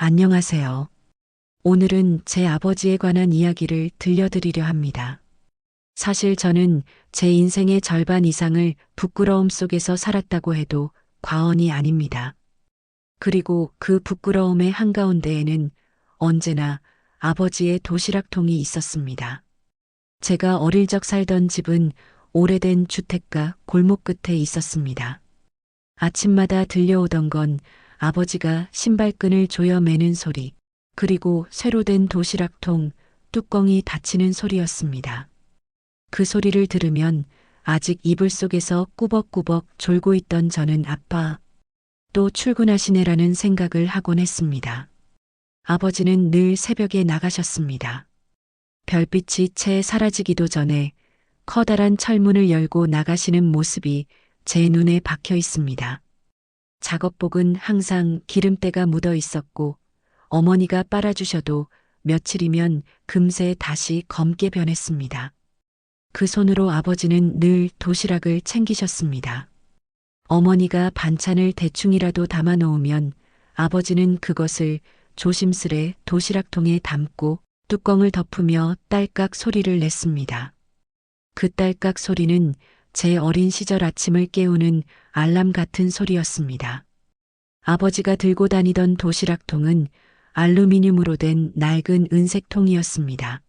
안녕하세요. 오늘은 제 아버지에 관한 이야기를 들려드리려 합니다. 사실 저는 제 인생의 절반 이상을 부끄러움 속에서 살았다고 해도 과언이 아닙니다. 그리고 그 부끄러움의 한가운데에는 언제나 아버지의 도시락통이 있었습니다. 제가 어릴 적 살던 집은 오래된 주택가 골목 끝에 있었습니다. 아침마다 들려오던 건 아버지가 신발끈을 조여 매는 소리, 그리고 쇠로 된 도시락통 뚜껑이 닫히는 소리였습니다. 그 소리를 들으면 아직 이불 속에서 꾸벅꾸벅 졸고 있던 저는 아빠, 또 출근하시네라는 생각을 하곤 했습니다. 아버지는 늘 새벽에 나가셨습니다. 별빛이 채 사라지기도 전에 커다란 철문을 열고 나가시는 모습이 제 눈에 박혀 있습니다. 작업복은 항상 기름때가 묻어 있었고 어머니가 빨아주셔도 며칠이면 금세 다시 검게 변했습니다. 그 손으로 아버지는 늘 도시락을 챙기셨습니다. 어머니가 반찬을 대충이라도 담아 놓으면 아버지는 그것을 조심스레 도시락통에 담고 뚜껑을 덮으며 딸깍 소리를 냈습니다. 그 딸깍 소리는 제 어린 시절 아침을 깨우는 알람 같은 소리였습니다. 아버지가 들고 다니던 도시락통은 알루미늄으로 된 낡은 은색 통이었습니다.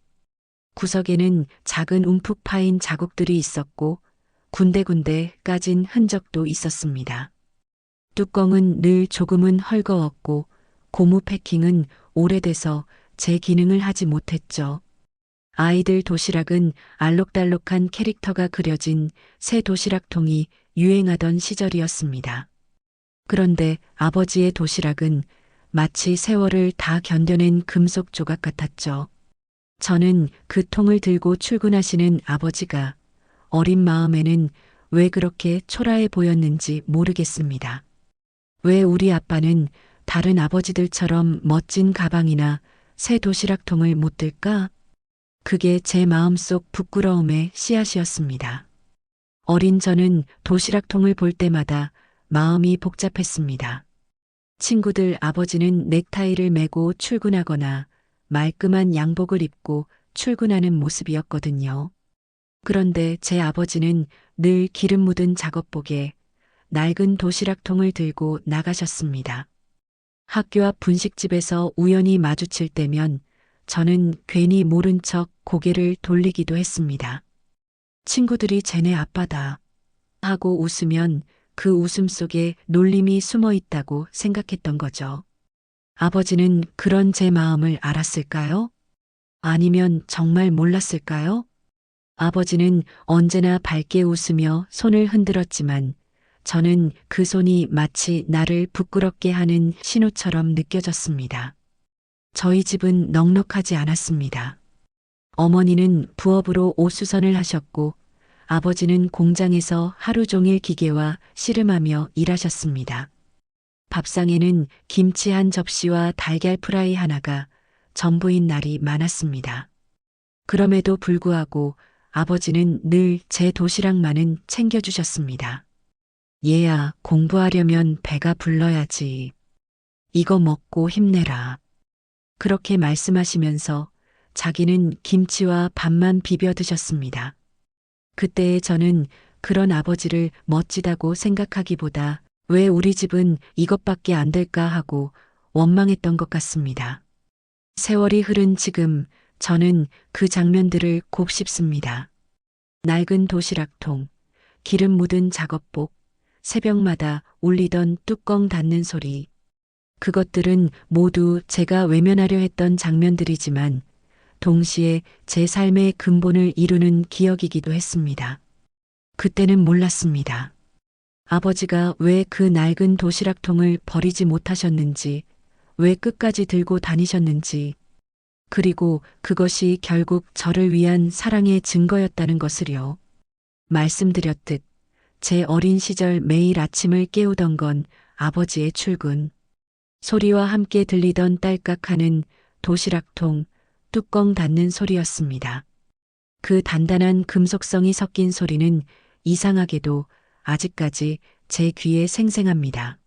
구석에는 작은 움푹 파인 자국들이 있었고 군데군데 까진 흔적도 있었습니다. 뚜껑은 늘 조금은 헐거웠고 고무 패킹은 오래돼서 제 기능을 하지 못했죠. 아이들 도시락은 알록달록한 캐릭터가 그려진 새 도시락통이 유행하던 시절이었습니다. 그런데 아버지의 도시락은 마치 세월을 다 견뎌낸 금속 조각 같았죠. 저는 그 통을 들고 출근하시는 아버지가 어린 마음에는 왜 그렇게 초라해 보였는지 모르겠습니다. 왜 우리 아빠는 다른 아버지들처럼 멋진 가방이나 새 도시락통을 못 들까? 그게 제 마음속 부끄러움의 씨앗이었습니다. 어린 저는 도시락통을 볼 때마다 마음이 복잡했습니다. 친구들 아버지는 넥타이를 매고 출근하거나 말끔한 양복을 입고 출근하는 모습이었거든요. 그런데 제 아버지는 늘 기름 묻은 작업복에 낡은 도시락통을 들고 나가셨습니다. 학교 앞 분식집에서 우연히 마주칠 때면 저는 괜히 모른 척 고개를 돌리기도 했습니다. 친구들이 쟤네 아빠다 하고 웃으면 그 웃음 속에 놀림이 숨어 있다고 생각했던 거죠. 아버지는 그런 제 마음을 알았을까요? 아니면 정말 몰랐을까요? 아버지는 언제나 밝게 웃으며 손을 흔들었지만 저는 그 손이 마치 나를 부끄럽게 하는 신호처럼 느껴졌습니다. 저희 집은 넉넉하지 않았습니다. 어머니는 부업으로 옷수선을 하셨고 아버지는 공장에서 하루 종일 기계와 씨름하며 일하셨습니다. 밥상에는 김치 한 접시와 달걀 프라이 하나가 전부인 날이 많았습니다. 그럼에도 불구하고 아버지는 늘 제 도시락만은 챙겨주셨습니다. 얘야, 공부하려면 배가 불러야지. 이거 먹고 힘내라. 그렇게 말씀하시면서 자기는 김치와 밥만 비벼 드셨습니다. 그때의 저는 그런 아버지를 멋지다고 생각하기보다 왜 우리 집은 이것밖에 안 될까 하고 원망했던 것 같습니다. 세월이 흐른 지금 저는 그 장면들을 곱씹습니다. 낡은 도시락통, 기름 묻은 작업복, 새벽마다 울리던 뚜껑 닫는 소리. 그것들은 모두 제가 외면하려 했던 장면들이지만 동시에 제 삶의 근본을 이루는 기억이기도 했습니다. 그때는 몰랐습니다. 아버지가 왜 그 낡은 도시락통을 버리지 못하셨는지, 왜 끝까지 들고 다니셨는지, 그리고 그것이 결국 저를 위한 사랑의 증거였다는 것을요. 말씀드렸듯 제 어린 시절 매일 아침을 깨우던 건 아버지의 출근, 소리와 함께 들리던 딸깍하는 도시락통, 뚜껑 닫는 소리였습니다. 그 단단한 금속성이 섞인 소리는 이상하게도 아직까지 제 귀에 생생합니다.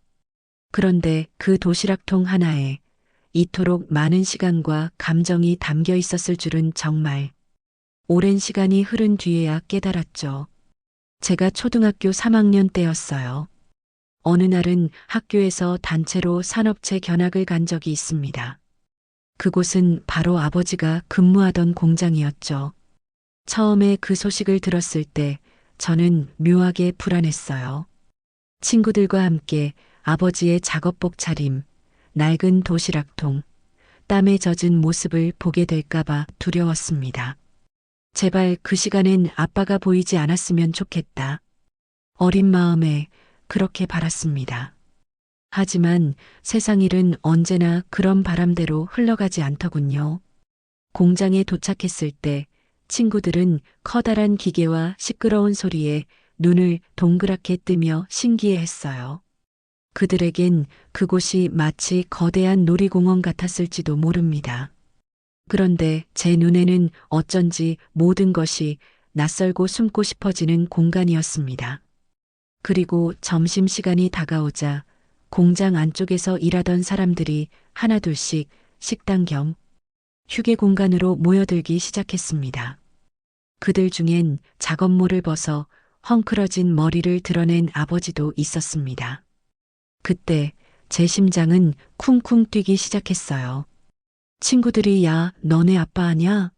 그런데 그 도시락통 하나에 이토록 많은 시간과 감정이 담겨 있었을 줄은 정말 오랜 시간이 흐른 뒤에야 깨달았죠. 제가 초등학교 3학년 때였어요. 어느 날은 학교에서 단체로 산업체 견학을 간 적이 있습니다. 그곳은 바로 아버지가 근무하던 공장이었죠. 처음에 그 소식을 들었을 때 저는 묘하게 불안했어요. 친구들과 함께 아버지의 작업복 차림, 낡은 도시락통, 땀에 젖은 모습을 보게 될까봐 두려웠습니다. 제발 그 시간엔 아빠가 보이지 않았으면 좋겠다. 어린 마음에 그렇게 바랐습니다. 하지만 세상 일은 언제나 그런 바람대로 흘러가지 않더군요. 공장에 도착했을 때 친구들은 커다란 기계와 시끄러운 소리에 눈을 동그랗게 뜨며 신기해했어요. 그들에겐 그곳이 마치 거대한 놀이공원 같았을지도 모릅니다. 그런데 제 눈에는 어쩐지 모든 것이 낯설고 숨고 싶어지는 공간이었습니다. 그리고 점심시간이 다가오자 공장 안쪽에서 일하던 사람들이 하나둘씩 식당 겸 휴게 공간으로 모여들기 시작했습니다. 그들 중엔 작업모를 벗어 헝클어진 머리를 드러낸 아버지도 있었습니다. 그때 제 심장은 쿵쿵 뛰기 시작했어요. 친구들이 야, 너네 아빠 아냐?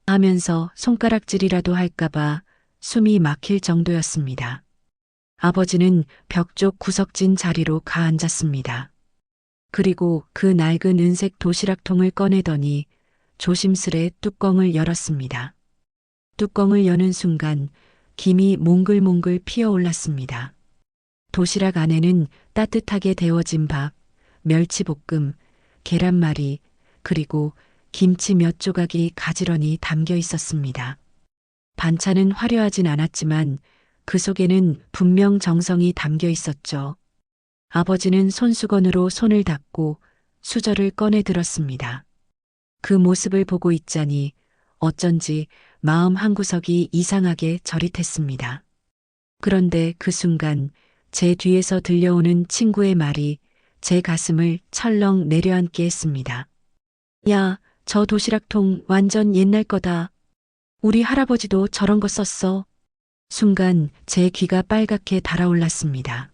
하면서 손가락질이라도 할까봐 숨이 막힐 정도였습니다. 아버지는 벽 쪽 구석진 자리로 가앉았습니다. 그리고 그 낡은 은색 도시락통을 꺼내더니 조심스레 뚜껑을 열었습니다. 뚜껑을 여는 순간 김이 몽글몽글 피어올랐습니다. 도시락 안에는 따뜻하게 데워진 밥, 멸치볶음, 계란말이, 그리고 김치 몇 조각이 가지런히 담겨 있었습니다. 반찬은 화려하진 않았지만 그 속에는 분명 정성이 담겨 있었죠. 아버지는 손수건으로 손을 닦고 수저를 꺼내 들었습니다. 그 모습을 보고 있자니 어쩐지 마음 한구석이 이상하게 저릿했습니다. 그런데 그 순간 제 뒤에서 들려오는 친구의 말이 제 가슴을 철렁 내려앉게 했습니다. 야, 저 도시락통 완전 옛날 거다. 우리 할아버지도 저런 거 썼어. 순간 제 귀가 빨갛게 달아올랐습니다.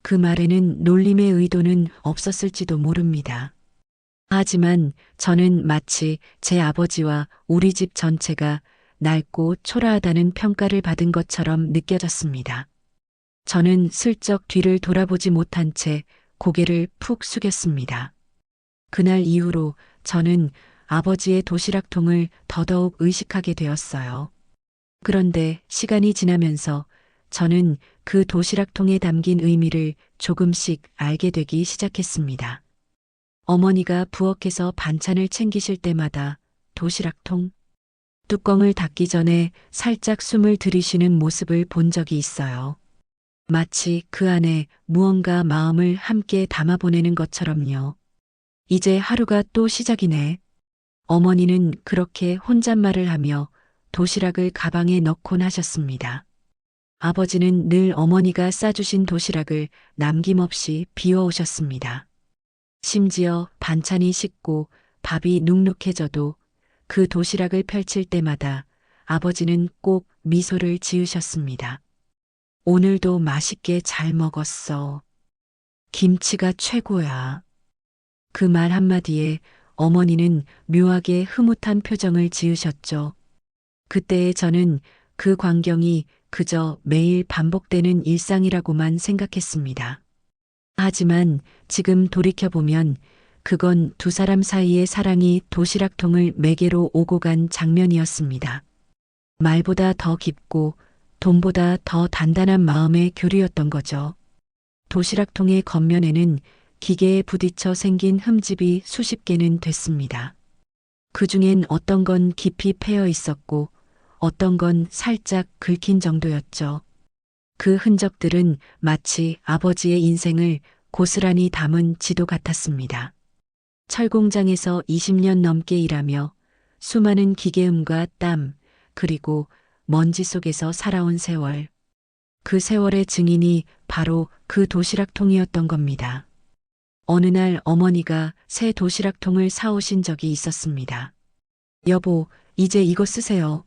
그 말에는 놀림의 의도는 없었을지도 모릅니다. 하지만 저는 마치 제 아버지와 우리 집 전체가 낡고 초라하다는 평가를 받은 것처럼 느껴졌습니다. 저는 슬쩍 뒤를 돌아보지 못한 채 고개를 푹 숙였습니다. 그날 이후로 저는 아버지의 도시락통을 더더욱 의식하게 되었어요. 그런데 시간이 지나면서 저는 그 도시락통에 담긴 의미를 조금씩 알게 되기 시작했습니다. 어머니가 부엌에서 반찬을 챙기실 때마다 도시락통, 뚜껑을 닫기 전에 살짝 숨을 들이쉬는 모습을 본 적이 있어요. 마치 그 안에 무언가 마음을 함께 담아보내는 것처럼요. 이제 하루가 또 시작이네. 어머니는 그렇게 혼잣말을 하며 도시락을 가방에 넣곤 하셨습니다. 아버지는 늘 어머니가 싸주신 도시락을 남김없이 비워오셨습니다. 심지어 반찬이 식고 밥이 눅눅해져도 그 도시락을 펼칠 때마다 아버지는 꼭 미소를 지으셨습니다. 오늘도 맛있게 잘 먹었어. 김치가 최고야. 그 말 한마디에 어머니는 묘하게 흐뭇한 표정을 지으셨죠. 그때의 저는 그 광경이 그저 매일 반복되는 일상이라고만 생각했습니다. 하지만 지금 돌이켜보면 그건 두 사람 사이의 사랑이 도시락통을 매개로 오고 간 장면이었습니다. 말보다 더 깊고 돈보다 더 단단한 마음의 교류였던 거죠. 도시락통의 겉면에는 기계에 부딪혀 생긴 흠집이 수십 개는 됐습니다. 그 중엔 어떤 건 깊이 패여 있었고 어떤 건 살짝 긁힌 정도였죠. 그 흔적들은 마치 아버지의 인생을 고스란히 담은 지도 같았습니다. 철공장에서 20년 넘게 일하며 수많은 기계음과 땀, 그리고 먼지 속에서 살아온 세월. 그 세월의 증인이 바로 그 도시락통이었던 겁니다. 어느 날 어머니가 새 도시락통을 사오신 적이 있었습니다. 여보, 이제 이거 쓰세요.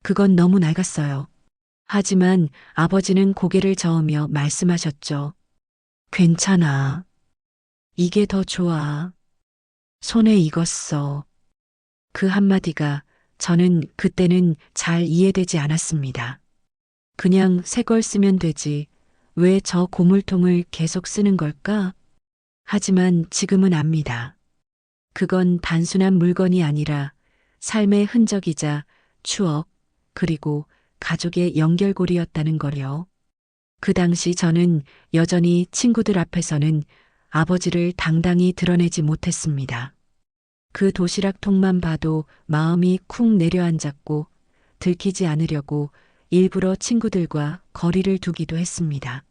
그건 너무 낡았어요. 하지만 아버지는 고개를 저으며 말씀하셨죠. 괜찮아. 이게 더 좋아. 손에 익었어. 그 한마디가 저는 그때는 잘 이해되지 않았습니다. 그냥 새 걸 쓰면 되지. 왜 저 고물통을 계속 쓰는 걸까? 하지만 지금은 압니다. 그건 단순한 물건이 아니라 삶의 흔적이자 추억, 그리고 가족의 연결고리였다는 거요. 그 당시 저는 여전히 친구들 앞에서는 아버지를 당당히 드러내지 못했습니다. 그 도시락통만 봐도 마음이 쿵 내려앉았고 들키지 않으려고 일부러 친구들과 거리를 두기도 했습니다.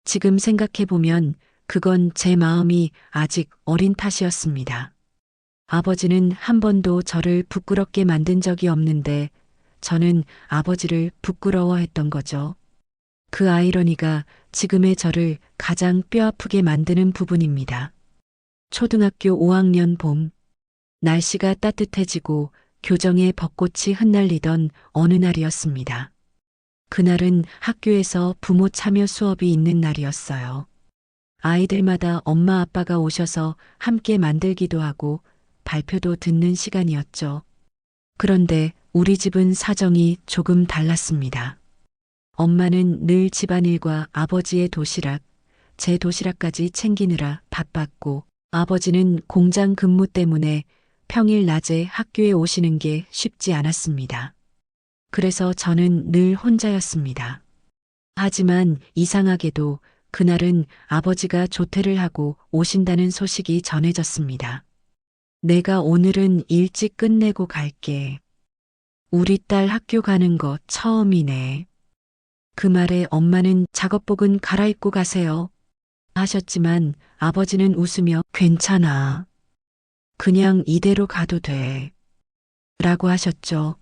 지금 생각해보면 그건 제 마음이 아직 어린 탓이었습니다. 아버지는 한 번도 저를 부끄럽게 만든 적이 없는데 저는 아버지를 부끄러워했던 거죠. 그 아이러니가 지금의 저를 가장 뼈아프게 만드는 부분입니다. 초등학교 5학년 봄, 날씨가 따뜻해지고 교정의 벚꽃이 흩날리던 어느 날이었습니다. 그날은 학교에서 부모 참여 수업이 있는 날이었어요. 아이들마다 엄마 아빠가 오셔서 함께 만들기도 하고 발표도 듣는 시간이었죠. 그런데 우리 집은 사정이 조금 달랐습니다. 엄마는 늘 집안일과 아버지의 도시락, 제 도시락까지 챙기느라 바빴고 아버지는 공장 근무 때문에 평일 낮에 학교에 오시는 게 쉽지 않았습니다. 그래서 저는 늘 혼자였습니다. 하지만 이상하게도 그날은 아버지가 조퇴를 하고 오신다는 소식이 전해졌습니다. 내가 오늘은 일찍 끝내고 갈게. 우리 딸 학교 가는 거 처음이네. 그 말에 엄마는 작업복은 갈아입고 가세요. 하셨지만 아버지는 웃으며 괜찮아. 그냥 이대로 가도 돼. 라고 하셨죠.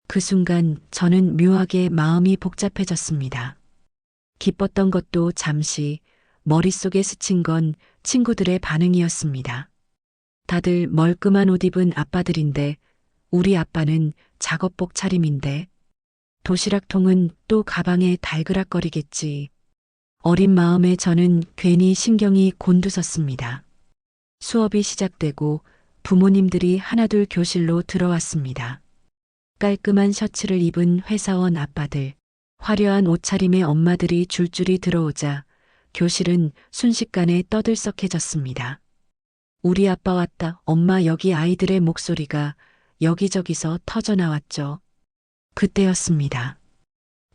그 순간 저는 묘하게 마음이 복잡해졌습니다. 기뻤던 것도 잠시, 머릿속에 스친 건 친구들의 반응이었습니다. 다들 멀끔한 옷 입은 아빠들인데 우리 아빠는 작업복 차림인데 도시락통은 또 가방에 달그락거리겠지. 어린 마음에 저는 괜히 신경이 곤두섰습니다. 수업이 시작되고 부모님들이 하나둘 교실로 들어왔습니다. 깔끔한 셔츠를 입은 회사원 아빠들, 화려한 옷차림의 엄마들이 줄줄이 들어오자 교실은 순식간에 떠들썩해졌습니다. 우리 아빠 왔다, 엄마 여기 아이들의 목소리가 여기저기서 터져나왔죠. 그때였습니다.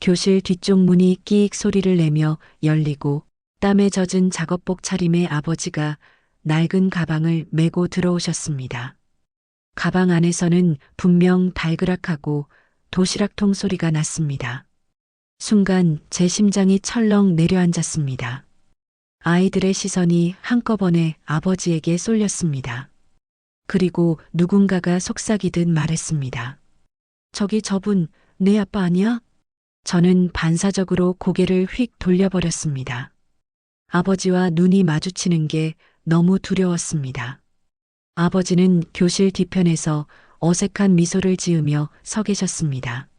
교실 뒤쪽 문이 끼익 소리를 내며 열리고 땀에 젖은 작업복 차림의 아버지가 낡은 가방을 메고 들어오셨습니다. 가방 안에서는 분명 달그락하고 도시락통 소리가 났습니다. 순간 제 심장이 철렁 내려앉았습니다. 아이들의 시선이 한꺼번에 아버지에게 쏠렸습니다. 그리고 누군가가 속삭이듯 말했습니다. 저기 저분 내 아빠 아니야? 저는 반사적으로 고개를 휙 돌려버렸습니다. 아버지와 눈이 마주치는 게 너무 두려웠습니다. 아버지는 교실 뒤편에서 어색한 미소를 지으며 서 계셨습니다.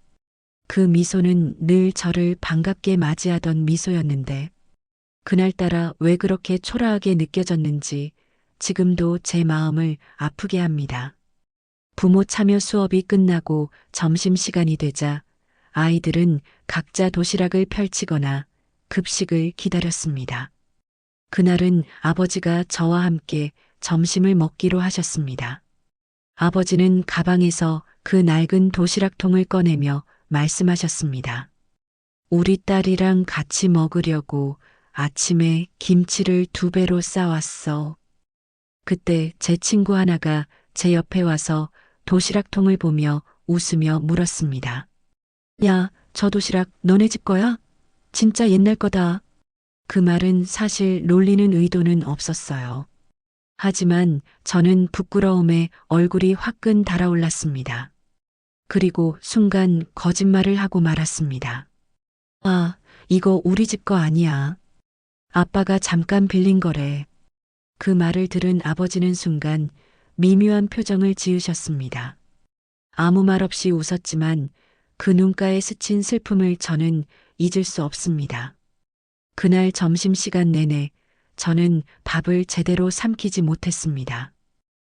그 미소는 늘 저를 반갑게 맞이하던 미소였는데 그날따라 왜 그렇게 초라하게 느껴졌는지 지금도 제 마음을 아프게 합니다. 부모 참여 수업이 끝나고 점심시간이 되자 아이들은 각자 도시락을 펼치거나 급식을 기다렸습니다. 그날은 아버지가 저와 함께 점심을 먹기로 하셨습니다. 아버지는 가방에서 그 낡은 도시락통을 꺼내며 말씀하셨습니다. 우리 딸이랑 같이 먹으려고 아침에 김치를 2배로 싸왔어. 그때 제 친구 하나가 제 옆에 와서 도시락통을 보며 웃으며 물었습니다. 야, 저 도시락 너네 집 거야? 진짜 옛날 거다. 그 말은 사실 놀리는 의도는 없었어요. 하지만 저는 부끄러움에 얼굴이 화끈 달아올랐습니다. 그리고 순간 거짓말을 하고 말았습니다. 아, 이거 우리 집 거 아니야. 아빠가 잠깐 빌린 거래. 그 말을 들은 아버지는 순간 미묘한 표정을 지으셨습니다. 아무 말 없이 웃었지만 그 눈가에 스친 슬픔을 저는 잊을 수 없습니다. 그날 점심시간 내내 저는 밥을 제대로 삼키지 못했습니다.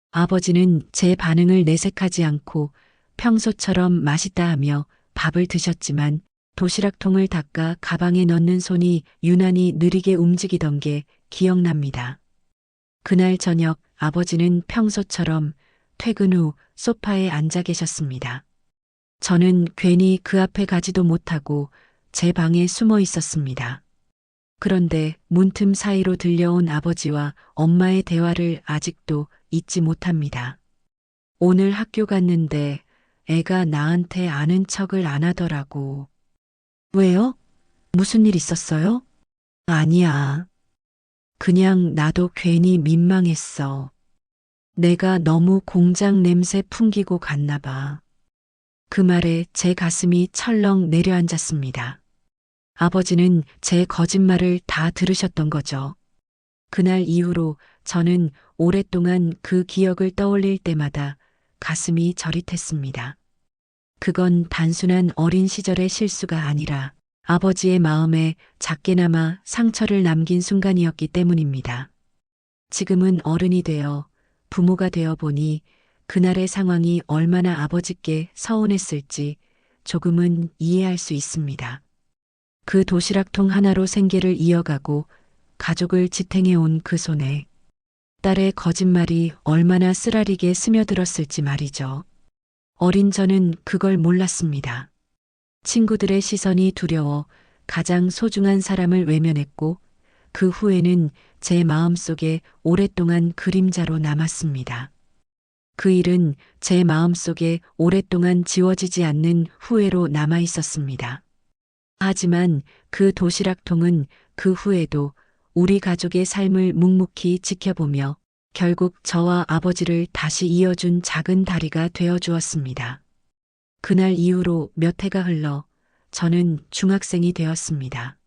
아버지는 제 반응을 내색하지 않고 평소처럼 맛있다 하며 밥을 드셨지만 도시락통을 닦아 가방에 넣는 손이 유난히 느리게 움직이던 게 기억납니다. 그날 저녁 아버지는 평소처럼 퇴근 후 소파에 앉아 계셨습니다. 저는 괜히 그 앞에 가지도 못하고 제 방에 숨어 있었습니다. 그런데 문틈 사이로 들려온 아버지와 엄마의 대화를 아직도 잊지 못합니다. 오늘 학교 갔는데 애가 나한테 아는 척을 안 하더라고. 왜요? 무슨 일 있었어요? 아니야. 그냥 나도 괜히 민망했어. 내가 너무 공장 냄새 풍기고 갔나 봐. 그 말에 제 가슴이 철렁 내려앉았습니다. 아버지는 제 거짓말을 다 들으셨던 거죠. 그날 이후로 저는 오랫동안 그 기억을 떠올릴 때마다 가슴이 저릿했습니다. 그건 단순한 어린 시절의 실수가 아니라 아버지의 마음에 작게나마 상처를 남긴 순간이었기 때문입니다. 지금은 어른이 되어 부모가 되어 보니 그날의 상황이 얼마나 아버지께 서운했을지 조금은 이해할 수 있습니다. 그 도시락통 하나로 생계를 이어가고 가족을 지탱해온 그 손에 딸의 거짓말이 얼마나 쓰라리게 스며들었을지 말이죠. 어린 저는 그걸 몰랐습니다. 친구들의 시선이 두려워 가장 소중한 사람을 외면했고 그 후에는 제 마음속에 오랫동안 그림자로 남았습니다. 그 일은 제 마음속에 오랫동안 지워지지 않는 후회로 남아 있었습니다. 하지만 그 도시락통은 그 후에도 우리 가족의 삶을 묵묵히 지켜보며 결국 저와 아버지를 다시 이어준 작은 다리가 되어 주었습니다. 그날 이후로 몇 해가 흘러 저는 중학생이 되었습니다.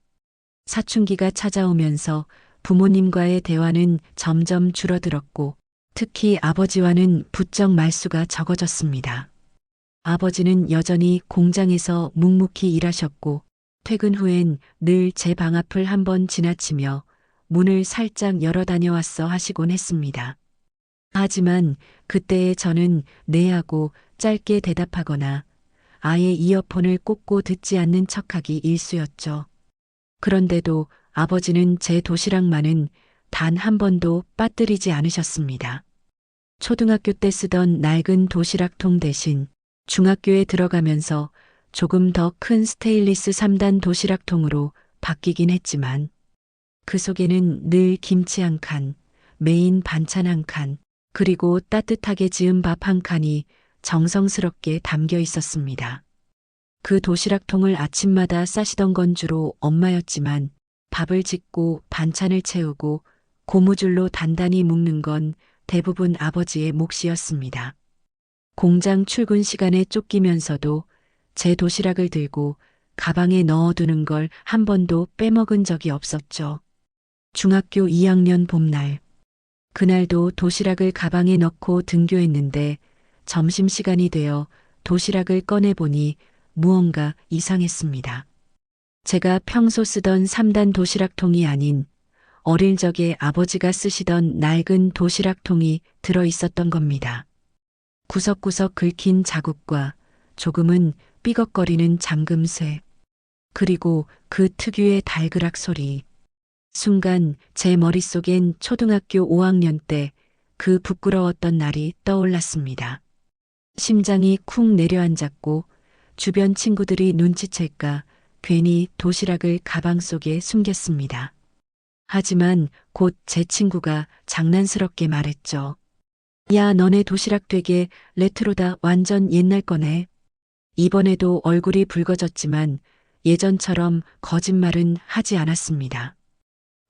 사춘기가 찾아오면서 부모님과의 대화는 점점 줄어들었고 특히 아버지와는 부쩍 말수가 적어졌습니다. 아버지는 여전히 공장에서 묵묵히 일하셨고 퇴근 후엔 늘 제 방 앞을 한번 지나치며 문을 살짝 열어 다녀왔어 하시곤 했습니다. 하지만 그때의 저는 네 하고 짧게 대답하거나 아예 이어폰을 꽂고 듣지 않는 척하기 일쑤였죠. 그런데도 아버지는 제 도시락만은 단 한 번도 빠뜨리지 않으셨습니다. 초등학교 때 쓰던 낡은 도시락통 대신 중학교에 들어가면서 조금 더 큰 스테인리스 3단 도시락통으로 바뀌긴 했지만 그 속에는 늘 김치 한 칸, 메인 반찬 한 칸, 그리고 따뜻하게 지은 밥 한 칸이 정성스럽게 담겨 있었습니다. 그 도시락통을 아침마다 싸시던 건 주로 엄마였지만 밥을 짓고 반찬을 채우고 고무줄로 단단히 묶는 건 대부분 아버지의 몫이었습니다. 공장 출근 시간에 쫓기면서도 제 도시락을 들고 가방에 넣어두는 걸 한 번도 빼먹은 적이 없었죠. 중학교 2학년 봄날. 그날도 도시락을 가방에 넣고 등교했는데 점심시간이 되어 도시락을 꺼내보니 무언가 이상했습니다. 제가 평소 쓰던 3단 도시락통이 아닌 어릴 적에 아버지가 쓰시던 낡은 도시락통이 들어 있었던 겁니다. 구석구석 긁힌 자국과 조금은 삐걱거리는 잠금쇠, 그리고 그 특유의 달그락 소리. 순간 제 머릿속엔 초등학교 5학년 때 그 부끄러웠던 날이 떠올랐습니다. 심장이 쿵 내려앉았고 주변 친구들이 눈치챌까 괜히 도시락을 가방 속에 숨겼습니다. 하지만 곧 제 친구가 장난스럽게 말했죠. 야, 너네 도시락 되게 레트로다. 완전 옛날 거네. 이번에도 얼굴이 붉어졌지만 예전처럼 거짓말은 하지 않았습니다.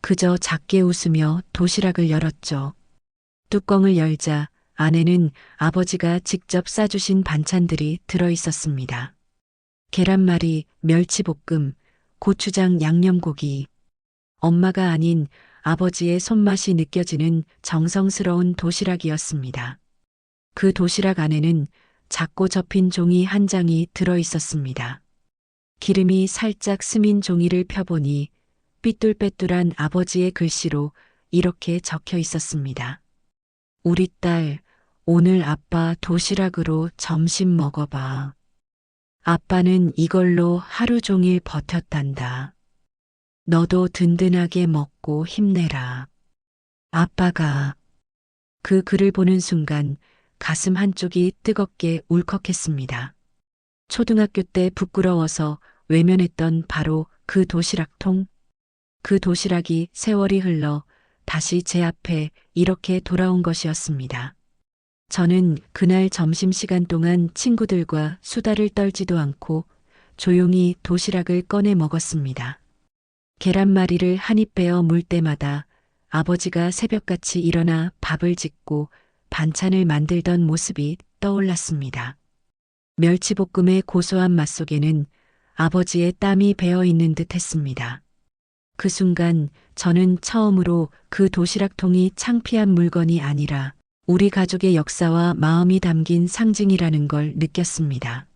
그저 작게 웃으며 도시락을 열었죠. 뚜껑을 열자 안에는 아버지가 직접 싸주신 반찬들이 들어 있었습니다. 계란말이, 멸치볶음, 고추장 양념고기. 엄마가 아닌 아버지의 손맛이 느껴지는 정성스러운 도시락이었습니다. 그 도시락 안에는 작고 접힌 종이 한 장이 들어 있었습니다. 기름이 살짝 스민 종이를 펴보니 삐뚤빼뚤한 아버지의 글씨로 이렇게 적혀 있었습니다. 우리 딸, 오늘 아빠 도시락으로 점심 먹어봐. 아빠는 이걸로 하루 종일 버텼단다. 너도 든든하게 먹고 힘내라. 아빠가 그 글을 보는 순간 가슴 한쪽이 뜨겁게 울컥했습니다. 초등학교 때 부끄러워서 외면했던 바로 그 도시락통. 그 도시락이 세월이 흘러 다시 제 앞에 이렇게 돌아온 것이었습니다. 저는 그날 점심시간 동안 친구들과 수다를 떨지도 않고 조용히 도시락을 꺼내 먹었습니다. 계란말이를 한 입 베어 물 때마다 아버지가 새벽같이 일어나 밥을 짓고 반찬을 만들던 모습이 떠올랐습니다. 멸치볶음의 고소한 맛 속에는 아버지의 땀이 배어 있는 듯 했습니다. 그 순간 저는 처음으로 그 도시락통이 창피한 물건이 아니라 우리 가족의 역사와 마음이 담긴 상징이라는 걸 느꼈습니다.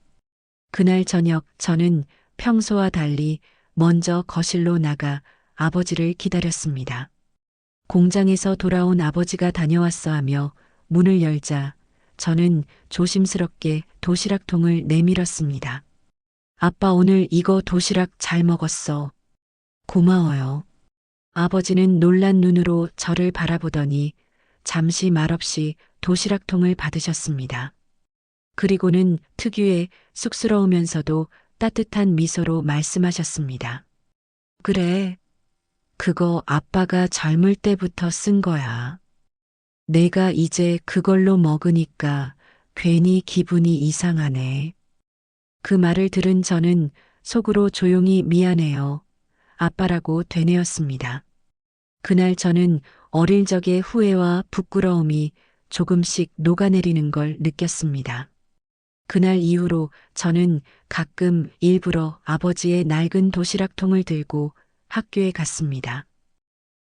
그날 저녁 저는 평소와 달리 먼저 거실로 나가 아버지를 기다렸습니다. 공장에서 돌아온 아버지가 다녀왔어 하며 문을 열자 저는 조심스럽게 도시락통을 내밀었습니다. 아빠 오늘 이거 도시락 잘 먹었어. 고마워요. 아버지는 놀란 눈으로 저를 바라보더니 잠시 말없이 도시락통을 받으셨습니다. 그리고는 특유의 쑥스러우면서도 따뜻한 미소로 말씀하셨습니다. 그래, 그거 아빠가 젊을 때부터 쓴 거야. 내가 이제 그걸로 먹으니까 괜히 기분이 이상하네. 그 말을 들은 저는 속으로 조용히 미안해요. 아빠라고 되뇌었습니다. 그날 저는 어릴 적의 후회와 부끄러움이 조금씩 녹아내리는 걸 느꼈습니다. 그날 이후로 저는 가끔 일부러 아버지의 낡은 도시락통을 들고 학교에 갔습니다.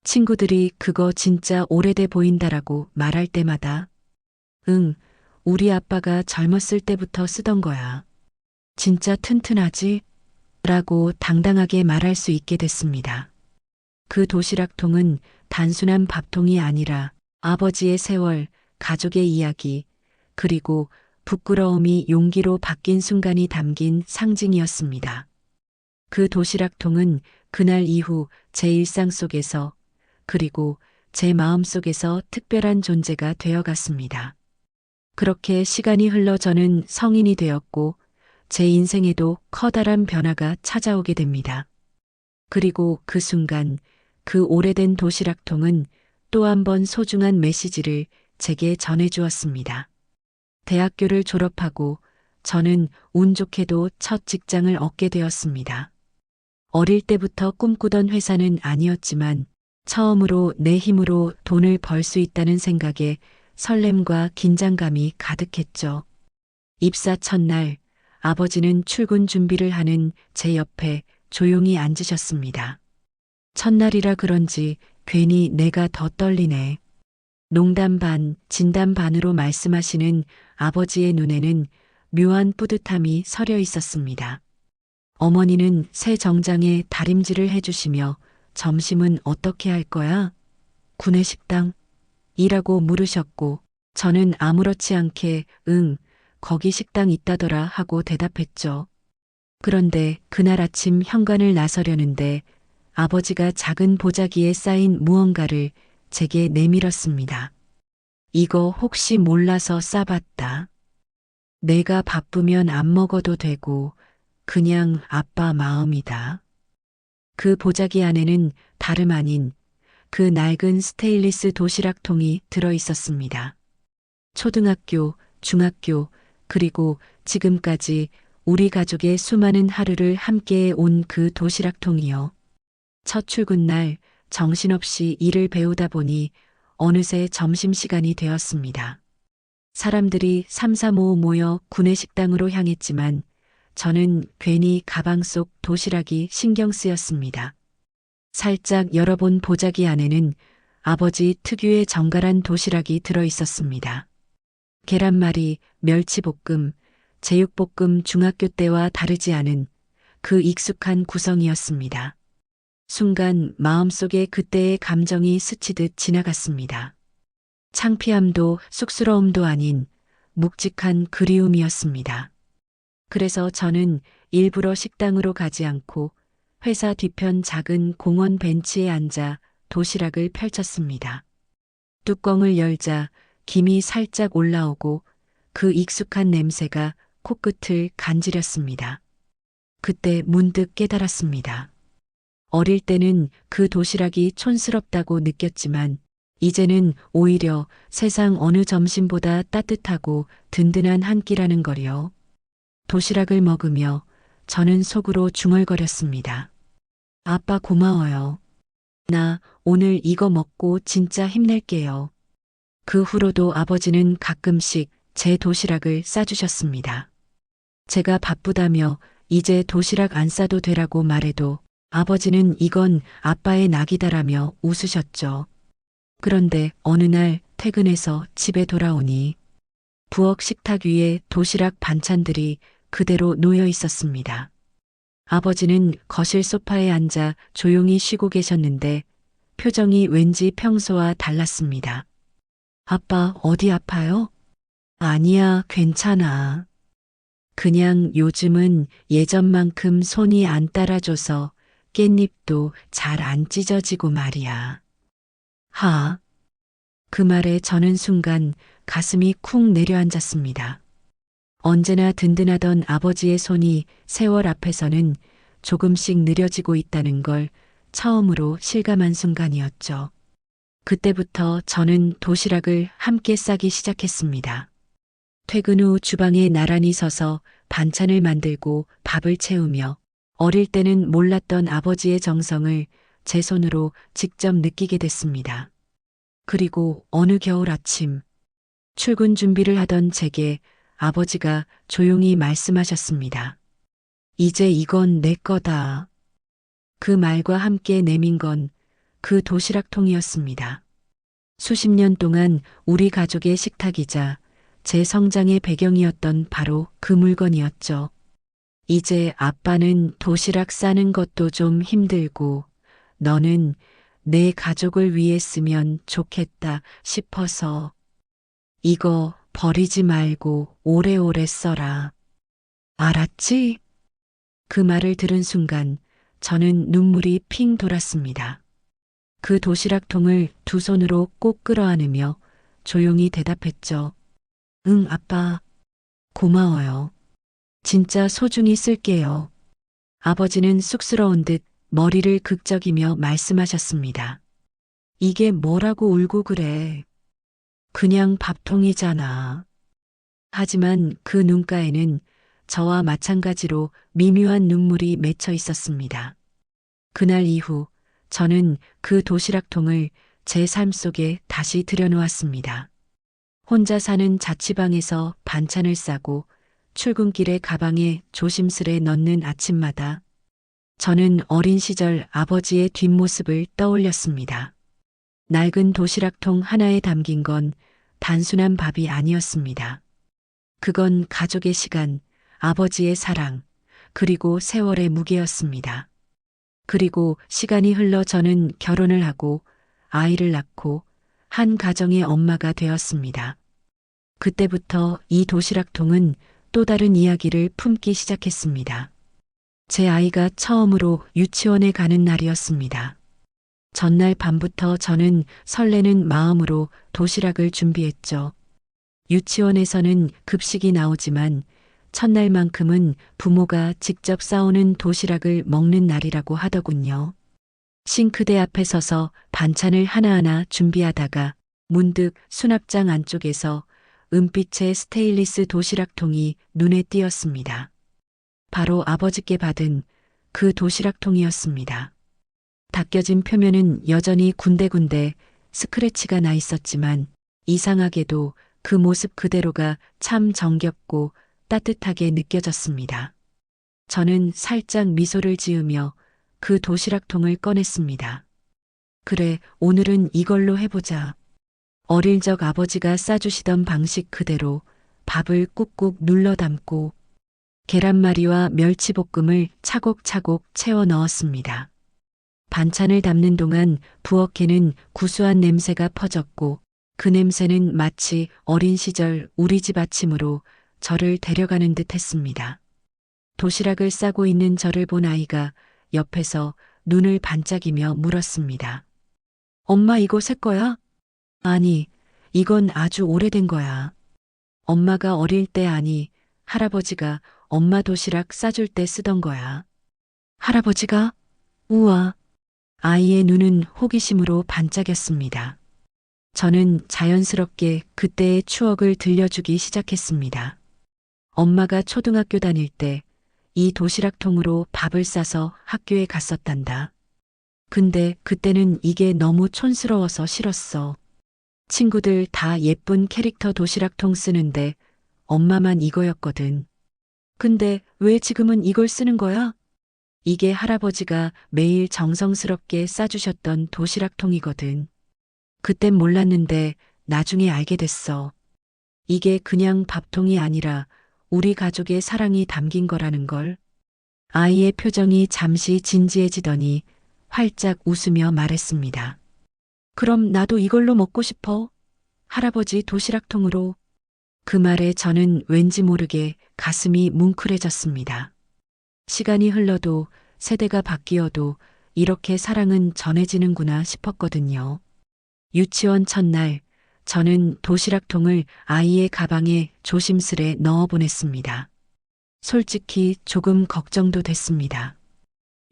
친구들이 그거 진짜 오래돼 보인다라고 말할 때마다 응, 우리 아빠가 젊었을 때부터 쓰던 거야. 진짜 튼튼하지? 라고 당당하게 말할 수 있게 됐습니다. 그 도시락통은 단순한 밥통이 아니라 아버지의 세월, 가족의 이야기, 그리고 부끄러움이 용기로 바뀐 순간이 담긴 상징이었습니다. 그 도시락통은 그날 이후 제 일상 속에서 그리고 제 마음 속에서 특별한 존재가 되어갔습니다. 그렇게 시간이 흘러 저는 성인이 되었고 제 인생에도 커다란 변화가 찾아오게 됩니다. 그리고 그 순간 그 오래된 도시락통은 또 한 번 소중한 메시지를 제게 전해주었습니다. 대학교를 졸업하고 저는 운 좋게도 첫 직장을 얻게 되었습니다. 어릴 때부터 꿈꾸던 회사는 아니었지만 처음으로 내 힘으로 돈을 벌 수 있다는 생각에 설렘과 긴장감이 가득했죠. 입사 첫날 아버지는 출근 준비를 하는 제 옆에 조용히 앉으셨습니다. 첫날이라 그런지 괜히 내가 더 떨리네. 농담 반, 진담 반으로 말씀하시는 아버지의 눈에는 묘한 뿌듯함이 서려 있었습니다. 어머니는 새 정장에 다림질을 해주시며 점심은 어떻게 할 거야? 구내식당? 이라고 물으셨고 저는 아무렇지 않게 응, 거기 식당 있다더라 하고 대답했죠. 그런데 그날 아침 현관을 나서려는데 아버지가 작은 보자기에 쌓인 무언가를 제게 내밀었습니다. 이거 혹시 몰라서 싸봤다. 내가 바쁘면 안 먹어도 되고 그냥 아빠 마음이다. 그 보자기 안에는 다름 아닌 그 낡은 스테인리스 도시락통이 들어 있었습니다. 초등학교, 중학교, 그리고 지금까지 우리 가족의 수많은 하루를 함께해 온 그 도시락통이요. 첫 출근 날 정신없이 일을 배우다 보니 어느새 점심시간이 되었습니다. 사람들이 삼삼오오 모여 구내식당으로 향했지만 저는 괜히 가방 속 도시락이 신경 쓰였습니다. 살짝 열어본 보자기 안에는 아버지 특유의 정갈한 도시락이 들어 있었습니다. 계란말이, 멸치볶음, 제육볶음 중학교 때와 다르지 않은 그 익숙한 구성이었습니다. 순간 마음속에 그때의 감정이 스치듯 지나갔습니다. 창피함도 쑥스러움도 아닌 묵직한 그리움이었습니다. 그래서 저는 일부러 식당으로 가지 않고 회사 뒤편 작은 공원 벤치에 앉아 도시락을 펼쳤습니다. 뚜껑을 열자 김이 살짝 올라오고 그 익숙한 냄새가 코끝을 간지렸습니다. 그때 문득 깨달았습니다. 어릴 때는 그 도시락이 촌스럽다고 느꼈지만 이제는 오히려 세상 어느 점심보다 따뜻하고 든든한 한 끼라는 걸요. 도시락을 먹으며 저는 속으로 중얼거렸습니다. 아빠 고마워요. 나 오늘 이거 먹고 진짜 힘낼게요. 그 후로도 아버지는 가끔씩 제 도시락을 싸주셨습니다. 제가 바쁘다며 이제 도시락 안 싸도 되라고 말해도 아버지는 이건 아빠의 낙이다라며 웃으셨죠. 그런데 어느 날 퇴근해서 집에 돌아오니 부엌 식탁 위에 도시락 반찬들이 그대로 놓여 있었습니다. 아버지는 거실 소파에 앉아 조용히 쉬고 계셨는데 표정이 왠지 평소와 달랐습니다. 아빠 어디 아파요? 아니야, 괜찮아. 그냥 요즘은 예전만큼 손이 안 따라줘서 깻잎도 잘 안 찢어지고 말이야. 하. 그 말에 저는 순간 가슴이 쿵 내려앉았습니다. 언제나 든든하던 아버지의 손이 세월 앞에서는 조금씩 느려지고 있다는 걸 처음으로 실감한 순간이었죠. 그때부터 저는 도시락을 함께 싸기 시작했습니다. 퇴근 후 주방에 나란히 서서 반찬을 만들고 밥을 채우며 어릴 때는 몰랐던 아버지의 정성을 제 손으로 직접 느끼게 됐습니다. 그리고 어느 겨울 아침, 출근 준비를 하던 제게 아버지가 조용히 말씀하셨습니다. 이제 이건 내 거다. 그 말과 함께 내민 건 그 도시락통이었습니다. 수십 년 동안 우리 가족의 식탁이자 제 성장의 배경이었던 바로 그 물건이었죠. 이제 아빠는 도시락 싸는 것도 좀 힘들고 너는 내 가족을 위해 쓰면 좋겠다 싶어서 이거 버리지 말고 오래오래 써라. 알았지? 그 말을 들은 순간 저는 눈물이 핑 돌았습니다. 그 도시락통을 두 손으로 꼭 끌어안으며 조용히 대답했죠. 응, 아빠. 고마워요. 진짜 소중히 쓸게요. 아버지는 쑥스러운 듯 머리를 극적이며 말씀하셨습니다. 이게 뭐라고 울고 그래. 그냥 밥통이잖아. 하지만 그 눈가에는 저와 마찬가지로 미묘한 눈물이 맺혀 있었습니다. 그날 이후 저는 그 도시락통을 제 삶 속에 다시 들여놓았습니다. 혼자 사는 자취방에서 반찬을 싸고 출근길에 가방에 조심스레 넣는 아침마다 저는 어린 시절 아버지의 뒷모습을 떠올렸습니다. 낡은 도시락통 하나에 담긴 건 단순한 밥이 아니었습니다. 그건 가족의 시간, 아버지의 사랑, 그리고 세월의 무게였습니다. 그리고 시간이 흘러 저는 결혼을 하고 아이를 낳고 한 가정의 엄마가 되었습니다. 그때부터 이 도시락통은 또 다른 이야기를 품기 시작했습니다. 제 아이가 처음으로 유치원에 가는 날이었습니다. 전날 밤부터 저는 설레는 마음으로 도시락을 준비했죠. 유치원에서는 급식이 나오지만 첫날만큼은 부모가 직접 싸오는 도시락을 먹는 날이라고 하더군요. 싱크대 앞에 서서 반찬을 하나하나 준비하다가 문득 수납장 안쪽에서 은빛의 스테인리스 도시락통이 눈에 띄었습니다. 바로 아버지께 받은 그 도시락통이었습니다. 닦여진 표면은 여전히 군데군데 스크래치가 나 있었지만 이상하게도 그 모습 그대로가 참 정겹고 따뜻하게 느껴졌습니다. 저는 살짝 미소를 지으며 그 도시락통을 꺼냈습니다. 그래, 오늘은 이걸로 해보자. 어릴 적 아버지가 싸주시던 방식 그대로 밥을 꾹꾹 눌러 담고 계란말이와 멸치볶음을 차곡차곡 채워 넣었습니다. 반찬을 담는 동안 부엌에는 구수한 냄새가 퍼졌고 그 냄새는 마치 어린 시절 우리 집 아침으로 저를 데려가는 듯 했습니다. 도시락을 싸고 있는 저를 본 아이가 옆에서 눈을 반짝이며 물었습니다. 엄마 이거 새 거야? 아니, 이건 아주 오래된 거야. 엄마가 어릴 때 아니, 할아버지가 엄마 도시락 싸줄 때 쓰던 거야. 할아버지가? 우와. 아이의 눈은 호기심으로 반짝였습니다. 저는 자연스럽게 그때의 추억을 들려주기 시작했습니다. 엄마가 초등학교 다닐 때 이 도시락통으로 밥을 싸서 학교에 갔었단다. 근데 그때는 이게 너무 촌스러워서 싫었어. 친구들 다 예쁜 캐릭터 도시락통 쓰는데 엄마만 이거였거든. 근데 왜 지금은 이걸 쓰는 거야? 이게 할아버지가 매일 정성스럽게 싸주셨던 도시락통이거든. 그땐 몰랐는데 나중에 알게 됐어. 이게 그냥 밥통이 아니라 우리 가족의 사랑이 담긴 거라는 걸. 아이의 표정이 잠시 진지해지더니 활짝 웃으며 말했습니다. 그럼 나도 이걸로 먹고 싶어. 할아버지 도시락통으로. 그 말에 저는 왠지 모르게 가슴이 뭉클해졌습니다. 시간이 흘러도 세대가 바뀌어도 이렇게 사랑은 전해지는구나 싶었거든요. 유치원 첫날, 저는 도시락통을 아이의 가방에 조심스레 넣어 보냈습니다. 솔직히 조금 걱정도 됐습니다.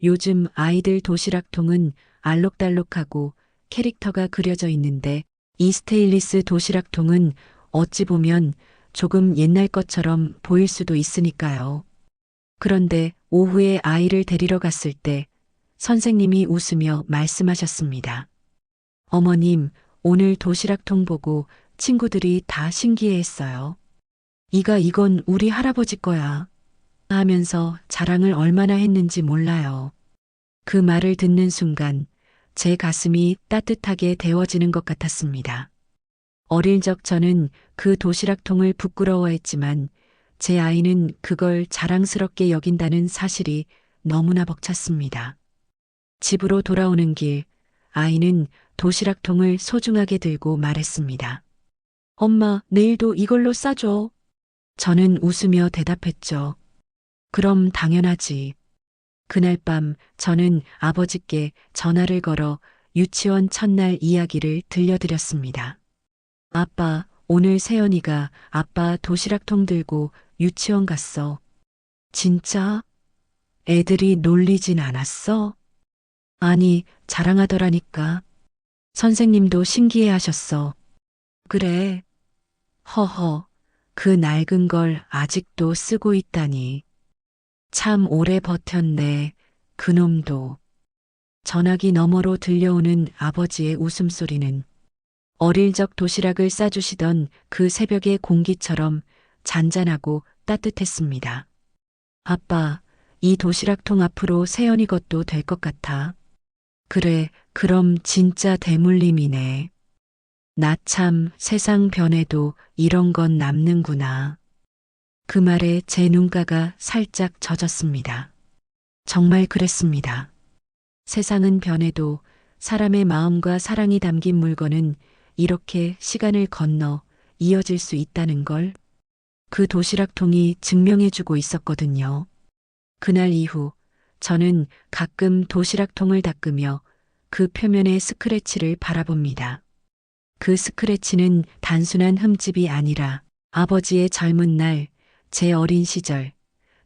요즘 아이들 도시락통은 알록달록하고 캐릭터가 그려져 있는데 이 스테인리스 도시락통은 어찌 보면 조금 옛날 것처럼 보일 수도 있으니까요. 그런데 오후에 아이를 데리러 갔을 때 선생님이 웃으며 말씀하셨습니다. 어머님, 오늘 도시락통 보고 친구들이 다 신기해했어요. 이건 우리 할아버지 거야. 하면서 자랑을 얼마나 했는지 몰라요. 그 말을 듣는 순간 제 가슴이 따뜻하게 데워지는 것 같았습니다. 어릴 적 저는 그 도시락통을 부끄러워했지만 제 아이는 그걸 자랑스럽게 여긴다는 사실이 너무나 벅찼습니다. 집으로 돌아오는 길, 아이는 도시락통을 소중하게 들고 말했습니다. 엄마, 내일도 이걸로 싸줘. 저는 웃으며 대답했죠. 그럼 당연하지. 그날 밤 저는 아버지께 전화를 걸어 유치원 첫날 이야기를 들려드렸습니다. 아빠, 오늘 세연이가 아빠 도시락통 들고 유치원 갔어. 진짜? 애들이 놀리진 않았어? 아니, 자랑하더라니까. 선생님도 신기해 하셨어. 그래. 허허, 그 낡은 걸 아직도 쓰고 있다니. 참 오래 버텼네, 그놈도. 전화기 너머로 들려오는 아버지의 웃음소리는 어릴 적 도시락을 싸주시던 그 새벽의 공기처럼 잔잔하고 따뜻했습니다. 아빠, 이 도시락통 앞으로 세연이 것도 될 것 같아. 그래, 그럼 진짜 대물림이네. 나 참 세상 변해도 이런 건 남는구나. 그 말에 제 눈가가 살짝 젖었습니다. 정말 그랬습니다. 세상은 변해도 사람의 마음과 사랑이 담긴 물건은 이렇게 시간을 건너 이어질 수 있다는 걸 그 도시락통이 증명해주고 있었거든요. 그날 이후 저는 가끔 도시락통을 닦으며 그 표면의 스크래치를 바라봅니다. 그 스크래치는 단순한 흠집이 아니라 아버지의 젊은 날, 제 어린 시절,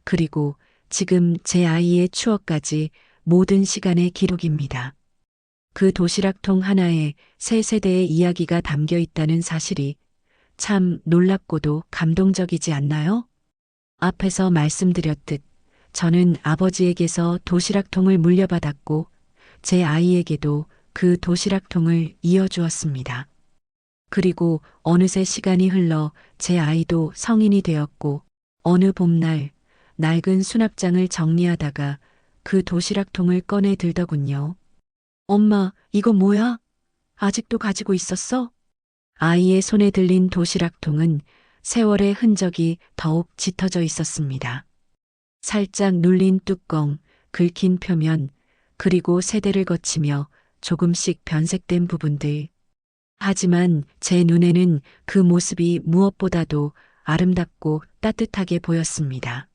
그리고 지금 제 아이의 추억까지 모든 시간의 기록입니다. 그 도시락통 하나에 세 세대의 이야기가 담겨 있다는 사실이 참 놀랍고도 감동적이지 않나요? 앞에서 말씀드렸듯 저는 아버지에게서 도시락통을 물려받았고 제 아이에게도 그 도시락통을 이어주었습니다. 그리고 어느새 시간이 흘러 제 아이도 성인이 되었고 어느 봄날 낡은 수납장을 정리하다가 그 도시락통을 꺼내 들더군요. 엄마, 이거 뭐야? 아직도 가지고 있었어? 아이의 손에 들린 도시락통은 세월의 흔적이 더욱 짙어져 있었습니다. 살짝 눌린 뚜껑, 긁힌 표면, 그리고 세대를 거치며 조금씩 변색된 부분들. 하지만 제 눈에는 그 모습이 무엇보다도 아름답고 따뜻하게 보였습니다.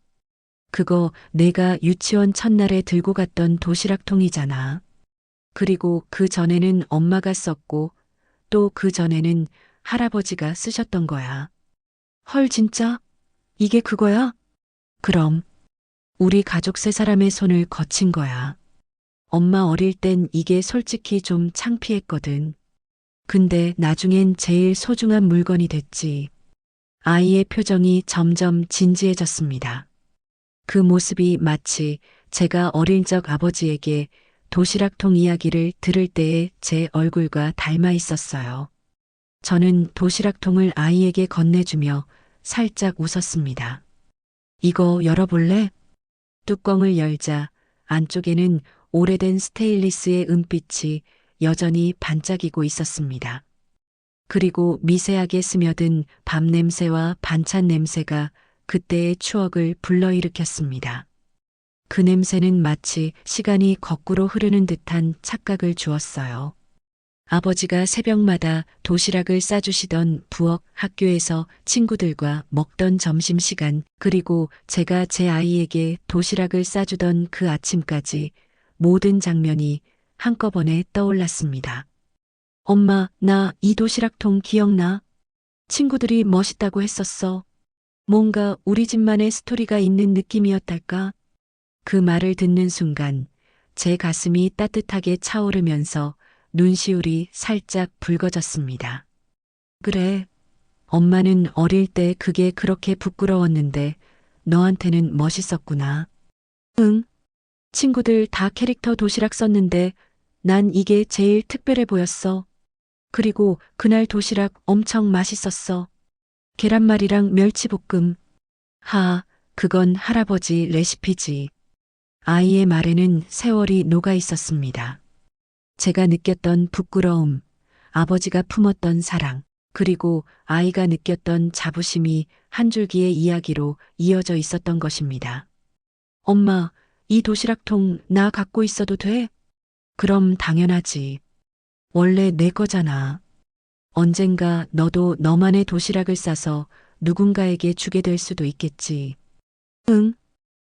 그거 내가 유치원 첫날에 들고 갔던 도시락통이잖아. 그리고 그 전에는 엄마가 썼고 또 그 전에는 할아버지가 쓰셨던 거야. 헐, 진짜? 이게 그거야? 그럼 우리 가족 세 사람의 손을 거친 거야. 엄마 어릴 땐 이게 솔직히 좀 창피했거든. 근데 나중엔 제일 소중한 물건이 됐지. 아이의 표정이 점점 진지해졌습니다. 그 모습이 마치 제가 어릴 적 아버지에게 도시락통 이야기를 들을 때의 제 얼굴과 닮아 있었어요. 저는 도시락통을 아이에게 건네주며 살짝 웃었습니다. 이거 열어볼래? 뚜껑을 열자 안쪽에는 오래된 스테인리스의 은빛이 여전히 반짝이고 있었습니다. 그리고 미세하게 스며든 밥 냄새와 반찬 냄새가 그때의 추억을 불러일으켰습니다. 그 냄새는 마치 시간이 거꾸로 흐르는 듯한 착각을 주었어요. 아버지가 새벽마다 도시락을 싸주시던 부엌, 학교에서 친구들과 먹던 점심시간, 그리고 제가 제 아이에게 도시락을 싸주던 그 아침까지 모든 장면이 한꺼번에 떠올랐습니다. 엄마, 나 이 도시락통 기억나? 친구들이 멋있다고 했었어. 뭔가 우리 집만의 스토리가 있는 느낌이었달까? 그 말을 듣는 순간 제 가슴이 따뜻하게 차오르면서 눈시울이 살짝 붉어졌습니다. 그래, 엄마는 어릴 때 그게 그렇게 부끄러웠는데 너한테는 멋있었구나. 응, 친구들 다 캐릭터 도시락 썼는데 난 이게 제일 특별해 보였어. 그리고 그날 도시락 엄청 맛있었어. 계란말이랑 멸치볶음. 그건 할아버지 레시피지. 아이의 말에는 세월이 녹아 있었습니다. 제가 느꼈던 부끄러움, 아버지가 품었던 사랑, 그리고 아이가 느꼈던 자부심이 한 줄기의 이야기로 이어져 있었던 것입니다. 엄마, 이 도시락통 나 갖고 있어도 돼? 그럼 당연하지. 원래 내 거잖아. 언젠가 너도 너만의 도시락을 싸서 누군가에게 주게 될 수도 있겠지. 응,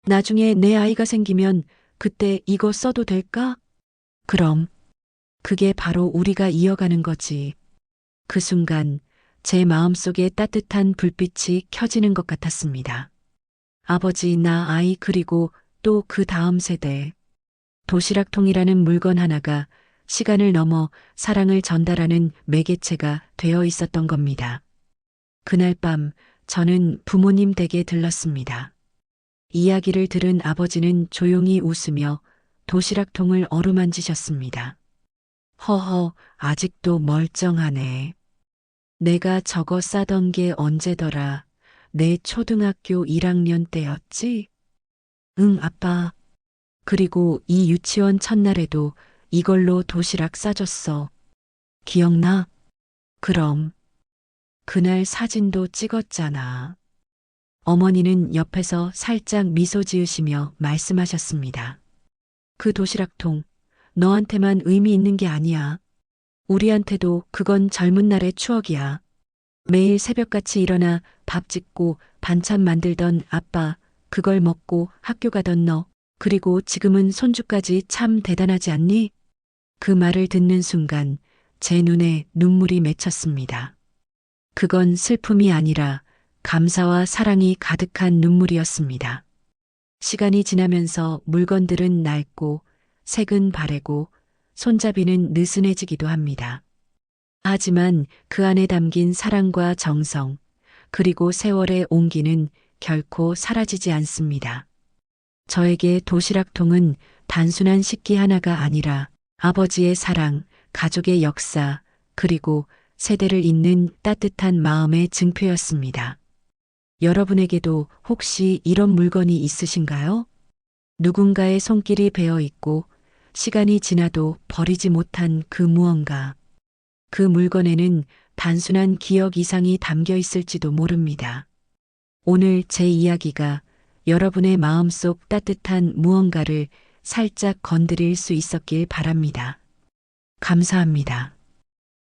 나중에 내 아이가 생기면 그때 이거 써도 될까? 그럼. 그게 바로 우리가 이어가는 거지. 그 순간 제 마음속에 따뜻한 불빛이 켜지는 것 같았습니다. 아버지, 나 아이, 그리고 또 그 다음 세대. 도시락통이라는 물건 하나가 시간을 넘어 사랑을 전달하는 매개체가 되어 있었던 겁니다. 그날 밤 저는 부모님 댁에 들렀습니다. 이야기를 들은 아버지는 조용히 웃으며 도시락통을 어루만지셨습니다. 허허, 아직도 멀쩡하네. 내가 저거 싸던 게 언제더라? 내 초등학교 1학년 때였지? 응, 아빠. 그리고 이 유치원 첫날에도 이걸로 도시락 싸줬어. 기억나? 그럼. 그날 사진도 찍었잖아. 어머니는 옆에서 살짝 미소 지으시며 말씀하셨습니다. 그 도시락통, 너한테만 의미 있는 게 아니야. 우리한테도 그건 젊은 날의 추억이야. 매일 새벽같이 일어나 밥 짓고 반찬 만들던 아빠, 그걸 먹고 학교 가던 너, 그리고 지금은 손주까지 참 대단하지 않니? 그 말을 듣는 순간 제 눈에 눈물이 맺혔습니다. 그건 슬픔이 아니라 감사와 사랑이 가득한 눈물이었습니다. 시간이 지나면서 물건들은 낡고 색은 바래고 손잡이는 느슨해지기도 합니다. 하지만 그 안에 담긴 사랑과 정성, 그리고 세월의 온기는 결코 사라지지 않습니다. 저에게 도시락통은 단순한 식기 하나가 아니라 아버지의 사랑, 가족의 역사, 그리고 세대를 잇는 따뜻한 마음의 증표였습니다. 여러분에게도 혹시 이런 물건이 있으신가요? 누군가의 손길이 배어 있고 시간이 지나도 버리지 못한 그 무언가. 그 물건에는 단순한 기억 이상이 담겨 있을지도 모릅니다. 오늘 제 이야기가 여러분의 마음속 따뜻한 무언가를 살짝 건드릴 수 있었길 바랍니다. 감사합니다.